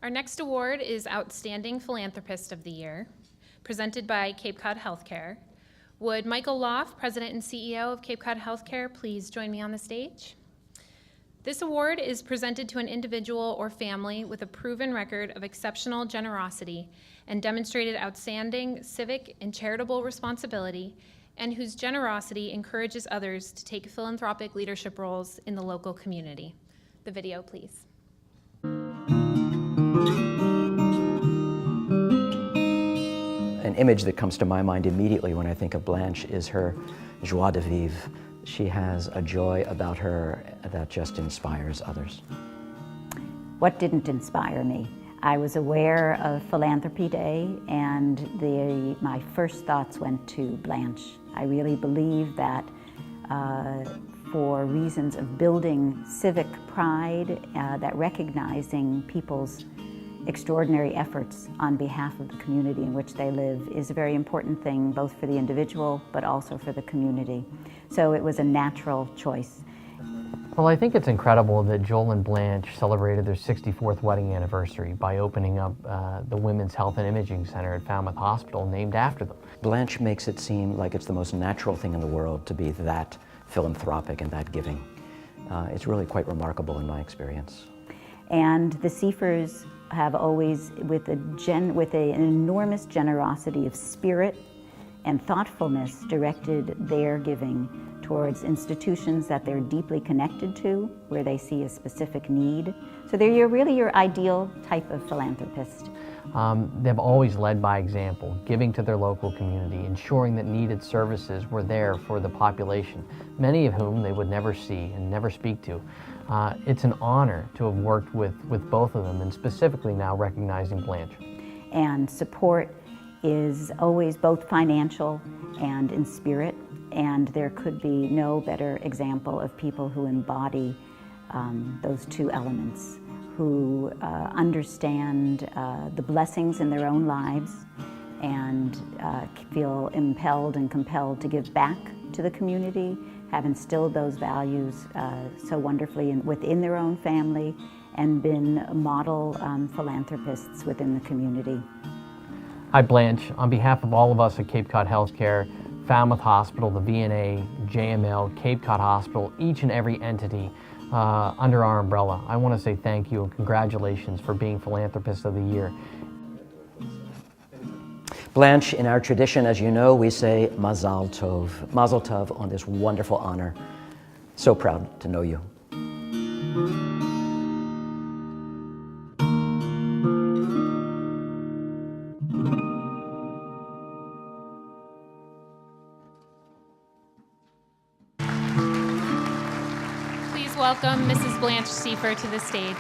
Our next award is Outstanding Philanthropist of the Year, presented by Cape Cod Healthcare. Would Michael Loff, President and CEO of Cape Cod Healthcare, please join me on the stage? This award is presented to an individual or family with a proven record of exceptional generosity and demonstrated outstanding civic and charitable responsibility, and whose generosity encourages others to take philanthropic leadership roles in the local community. The video, please. An image that comes to my mind immediately when I think of Blanche is her joie de vivre. She has a joy about her that just inspires others. What didn't inspire me? I was aware of Philanthropy Day, and my first thoughts went to Blanche. I really believe that for reasons of building civic pride, that recognizing people's extraordinary efforts on behalf of the community in which they live is a very important thing, both for the individual but also for the community. So it was a natural choice. Well, I think it's incredible that Joel and Blanche celebrated their 64th wedding anniversary by opening up the Women's Health and Imaging Center at Falmouth Hospital, named after them. Blanche makes it seem like it's the most natural thing in the world to be that philanthropic and that giving. It's really quite remarkable in my experience. And the Seifers have always, with an enormous generosity of spirit and thoughtfulness, directed their giving towards institutions that they're deeply connected to, where they see a specific need. So they're really your ideal type of philanthropist. They've always led by example, giving to their local community, ensuring that needed services were there for the population, many of whom they would never see and never speak to. It's an honor to have worked with both of them, and specifically now recognizing Blanche. And support is always both financial and in spirit, and there could be no better example of people who embody those two elements, who understand the blessings in their own lives and feel impelled and compelled to give back to the community, have instilled those values so wonderfully within their own family, and been model philanthropists within the community. Hi, Blanche. On behalf of all of us at Cape Cod Healthcare, Falmouth Hospital, the VNA, JML, Cape Cod Hospital, each and every entity under our umbrella, I want to say thank you and congratulations for being Philanthropist of the Year. Blanche, in our tradition, as you know, we say Mazal Tov. Mazel Tov on this wonderful honor. So proud to know you. Please welcome Mrs. Blanche Seifer to the stage.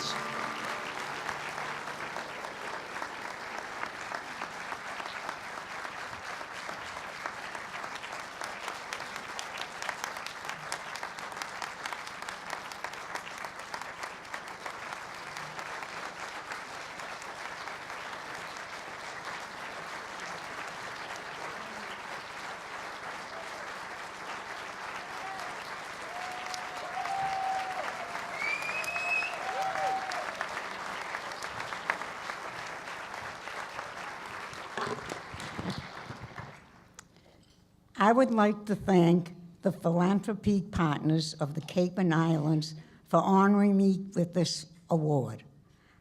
I would like to thank the philanthropy partners of the Cape and Islands for honoring me with this award.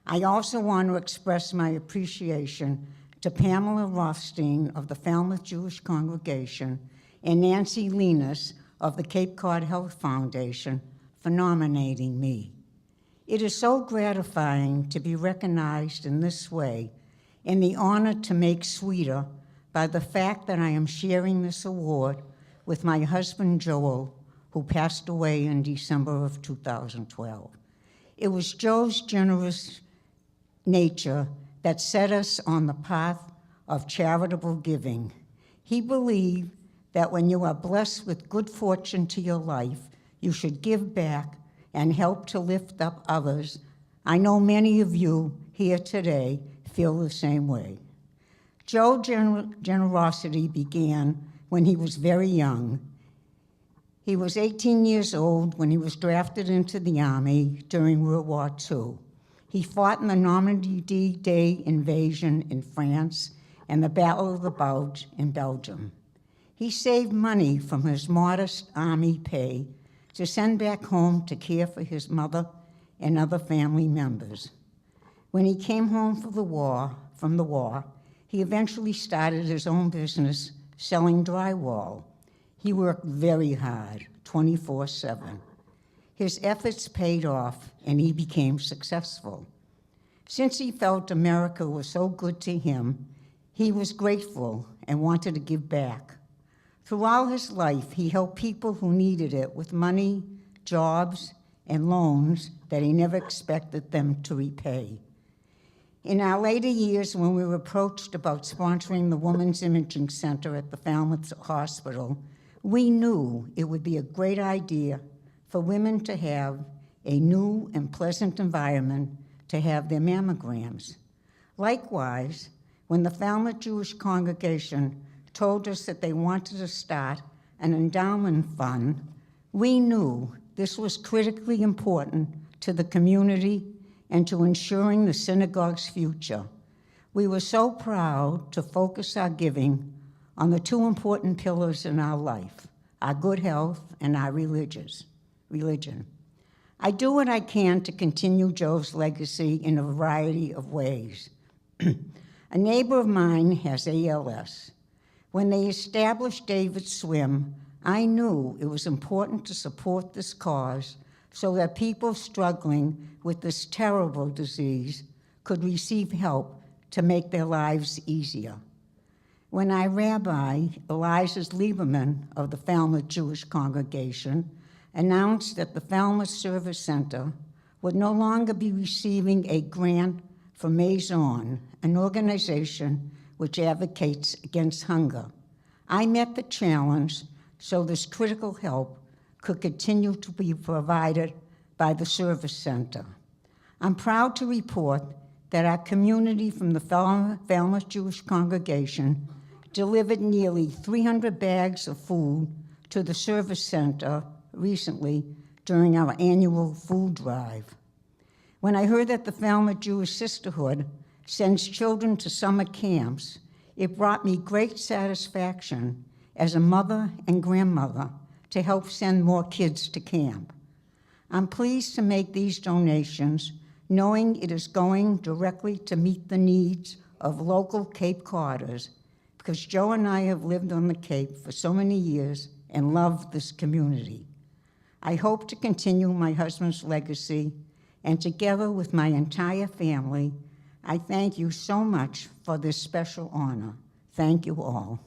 I also want to express my appreciation to Pamela Rothstein of the Falmouth Jewish Congregation and Nancy Linus of the Cape Cod Health Foundation for nominating me. It is so gratifying to be recognized in this way, and the honor to make sweeter by the fact that I am sharing this award with my husband, Joel, who passed away in December of 2012. It was Joe's generous nature that set us on the path of charitable giving. He believed that when you are blessed with good fortune to your life, you should give back and help to lift up others. I know many of you here today feel the same way. Joe's generosity began when he was very young. He was 18 years old when he was drafted into the Army during World War II. He fought in the Normandy D-Day invasion in France and the Battle of the Bulge in Belgium. He saved money from his modest army pay to send back home to care for his mother and other family members. When he came home from the war, he eventually started his own business selling drywall. He worked very hard, 24/7. His efforts paid off, and he became successful. Since he felt America was so good to him, he was grateful and wanted to give back. Throughout his life, he helped people who needed it with money, jobs, and loans that he never expected them to repay. In our later years, when we were approached about sponsoring the Women's Imaging Center at the Falmouth Hospital, we knew it would be a great idea for women to have a new and pleasant environment to have their mammograms. Likewise, when the Falmouth Jewish congregation told us that they wanted to start an endowment fund, we knew this was critically important to the community and to ensuring the synagogue's future. We were so proud to focus our giving on the two important pillars in our life, our good health and our religion. I do what I can to continue Joe's legacy in a variety of ways. A neighbor of mine has ALS. When they established David Swim, I knew it was important to support this cause so that people struggling with this terrible disease could receive help to make their lives easier. When our Rabbi, Elijah Lieberman of the Falmouth Jewish congregation, announced that the Falmouth Service Center would no longer be receiving a grant from Maison, an organization which advocates against hunger, I met the challenge so this critical help could continue to be provided by the Service Center. I'm proud to report that our community from the Falmouth Jewish congregation delivered nearly 300 bags of food to the Service Center recently during our annual food drive. When I heard that the Falmouth Jewish Sisterhood sends children to summer camps, it brought me great satisfaction as a mother and grandmother to help send more kids to camp. I'm pleased to make these donations, knowing it is going directly to meet the needs of local Cape Coders, because Joe and I have lived on the Cape for so many years and love this community. I hope to continue my husband's legacy, and together with my entire family, I thank you so much for this special honor. Thank you all.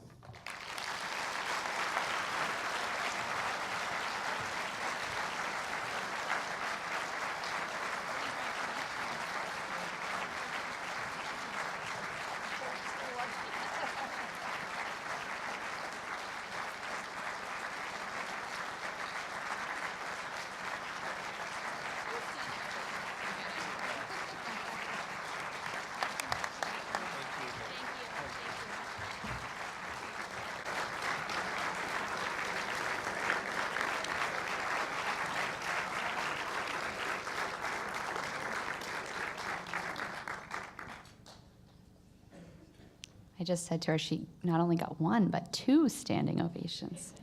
I just said to her, she not only got one, but two standing ovations.